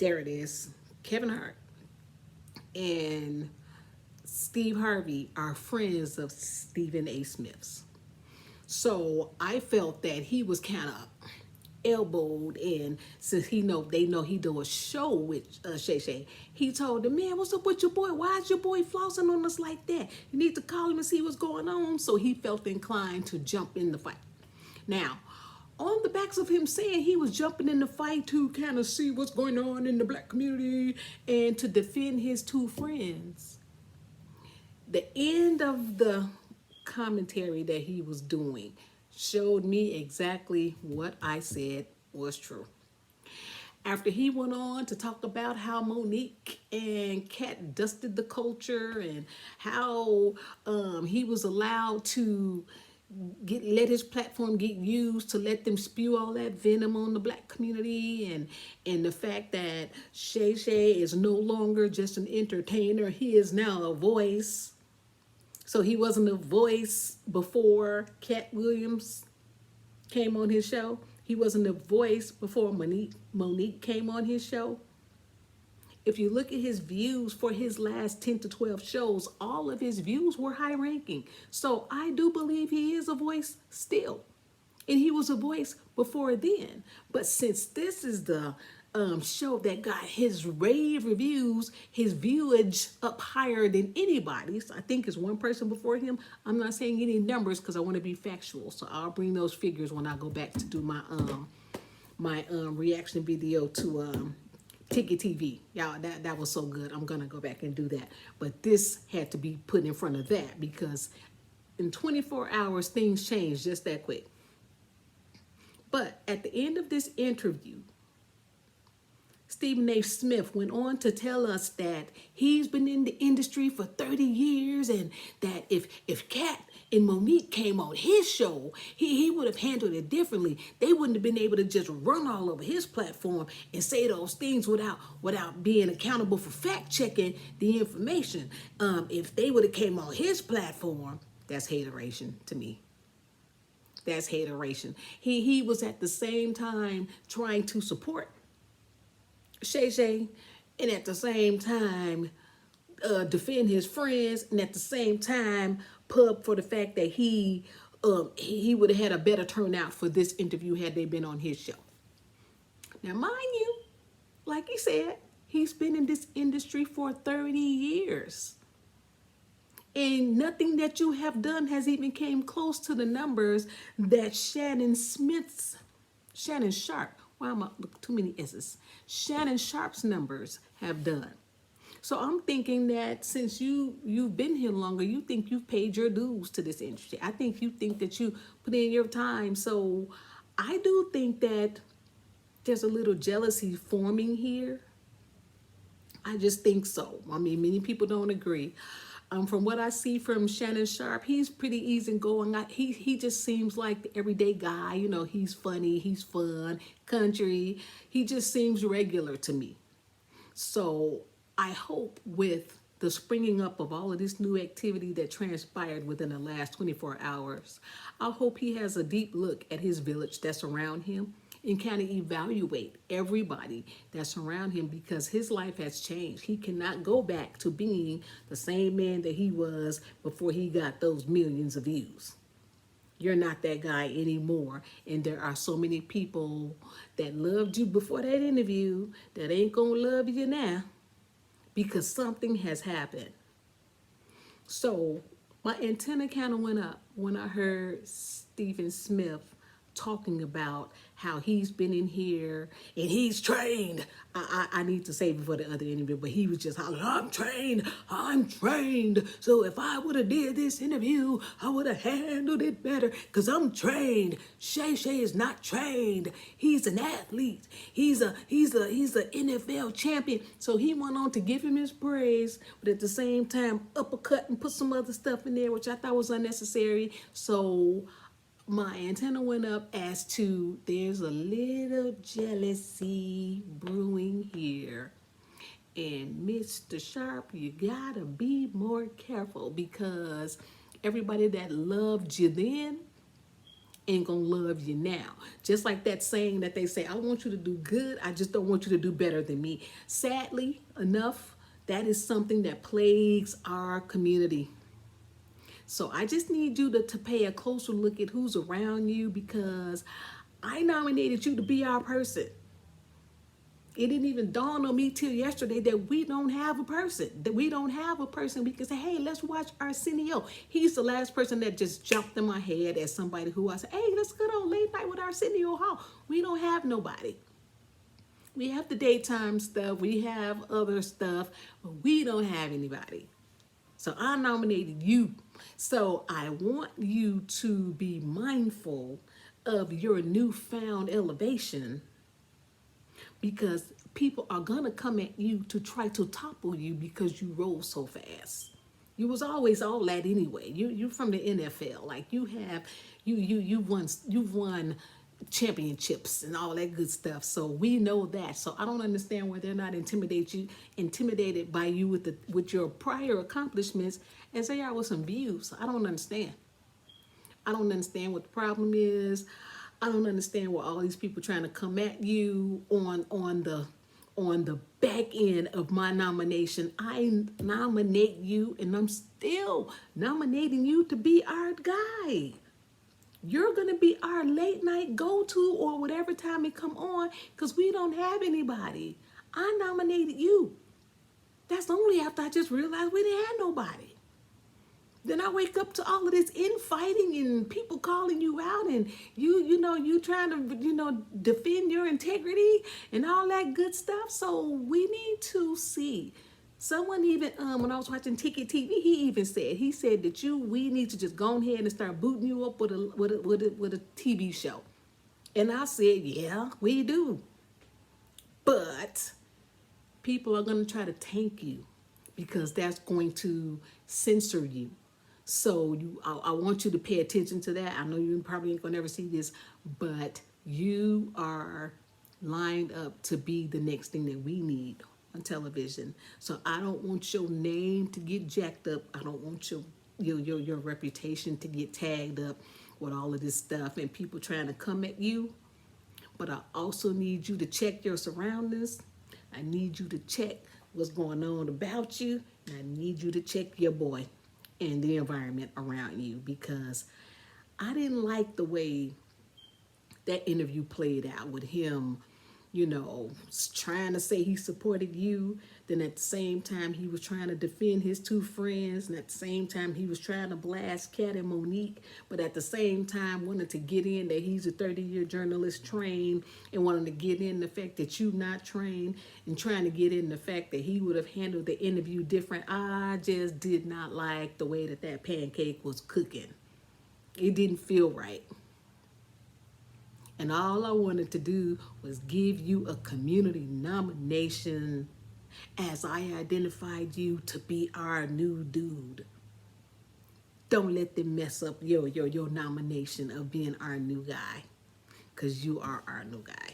there it is. Kevin Hart and Steve Harvey are friends of Stephen A. Smith's. So I felt that he was kind of elbowed, and since they know he do a show with Shay Shay, he told him, man, what's up with your boy? Why is your boy flossing on us like that? You need to call him and see what's going on. So he felt inclined to jump in the fight. Now, on the backs of him saying he was jumping in the fight to kind of see what's going on in the black community and to defend his two friends, the end of the commentary that he was doing showed me exactly what I said was true. After he went on to talk about how Monique and Kat dusted the culture and how he was allowed to let his platform get used to let them spew all that venom on the black community, and the fact that Shay Shay is no longer just an entertainer, he is now a voice. So he wasn't a voice before Cat Williams came on his show. He wasn't a voice before Monique came on his show. If you look at his views for his last 10 to 12 shows, all of his views were high ranking. So I do believe he is a voice still. And he was a voice before then. But since this is the show that got his rave reviews, his viewage up higher than anybody's, I think is one person before him. I'm not saying any numbers because I want to be factual. So I'll bring those figures when I go back to do my reaction video to Ticket TV. Y'all, that was so good. I'm gonna go back and do that. But this had to be put in front of that because in 24 hours things change just that quick. But at the end of this interview, Stephen A. Smith went on to tell us that he's been in the industry for 30 years and that if Kat and Monique came on his show, he would have handled it differently. They wouldn't have been able to just run all over his platform and say those things without being accountable for fact checking the information. If they would have came on his platform, that's hateration to me. That's hateration. He was at the same time trying to support Shay Shay, and at the same time defend his friends, and at the same time pub for the fact that he would have had a better turnout for this interview had they been on his show. Now, mind you, like he said, he's been in this industry for 30 years. And nothing that you have done has even came close to the numbers that Shannon Sharpe, why am I too many S's? Shannon Sharpe's numbers have done. So I'm thinking that since you've been here longer, you think you've paid your dues to this industry. I think you think that you put in your time. So I do think that there's a little jealousy forming here. I just think so. I mean, many people don't agree. From what I see from Shannon Sharpe, he's pretty easygoing. He just seems like the everyday guy. You know, he's funny, he's fun, country. He just seems regular to me. So I hope with the springing up of all of this new activity that transpired within the last 24 hours, I hope he has a deep look at his village that's around him and kind of evaluate everybody that's around him because his life has changed. He cannot go back to being the same man that he was before he got those millions of views. You're not that guy anymore. And there are so many people that loved you before that interview that ain't gonna love you now because something has happened. So my antenna kind of went up when I heard Stephen Smith talking about how he's been in here and he's trained. I need to say before the other interview, but he was just hollering, I'm trained. So if I would have did this interview, I would have handled it better because I'm trained. Shay Shay is not trained. He's an athlete. He's a NFL champion. So he went on to give him his praise, but at the same time uppercut and put some other stuff in there, which I thought was unnecessary. So my antenna went up as to there's a little jealousy brewing here. And Mr. Sharpe, you gotta be more careful because everybody that loved you then ain't gonna love you now. Just like that saying that they say, I want you to do good, I just don't want you to do better than me. Sadly enough, that is something that plagues our community. So I just need you to pay a closer look at who's around you, because I nominated you to be our person. It didn't even dawn on me till yesterday that we don't have a person. That we don't have a person we can say, hey, let's watch Arsenio. He's the last person that just jumped in my head as somebody who I said, hey, let's go on late night with Arsenio Hall. We don't have nobody. We have the daytime stuff. We have other stuff, but we don't have anybody. So I nominated you. So I want you to be mindful of your newfound elevation, because people are gonna come at you to try to topple you because you roll so fast. You was always all that anyway. You're from the NFL. Like you've won championships and all that good stuff. So we know that. So I don't understand why they're not intimidated by you with your prior accomplishments as they are with some views. I don't understand. I don't understand what the problem is. I don't understand why all these people trying to come at you on the back end of my nomination. I nominate you, and I'm still nominating you to be our guy. You're gonna be our late night go-to or whatever time it come on, because we don't have anybody. I nominated you. That's only after I just realized we didn't have nobody. Then I wake up to all of this infighting and people calling you out, and you trying to defend your integrity and all that good stuff. So we need to see. Someone even when I was watching Ticket TV, he said that we need to just go ahead and start booting you up with a TV show. And I said, yeah, we do. But people are going to try to tank you, because that's going to censor you. So I want you to pay attention to that. I know you probably ain't gonna ever see this, but you are lined up to be the next thing that we need on television. So I don't want your name to get jacked up. I don't want your reputation to get tagged up with all of this stuff and people trying to come at you. But I also need you to check your surroundings. I need you to check what's going on about you. And I need you to check your boy and the environment around you, because I didn't like the way that interview played out with him, trying to say he supported you. Then at the same time, he was trying to defend his two friends. And at the same time, he was trying to blast Kat and Monique. But at the same time, wanted to get in that he's a 30-year journalist trained, and wanted to get in the fact that you not trained, and trying to get in the fact that he would have handled the interview different. I just did not like the way that pancake was cooking. It didn't feel right. And all I wanted to do was give you a community nomination, as I identified you to be our new dude. Don't let them mess up your nomination of being our new guy, because you are our new guy.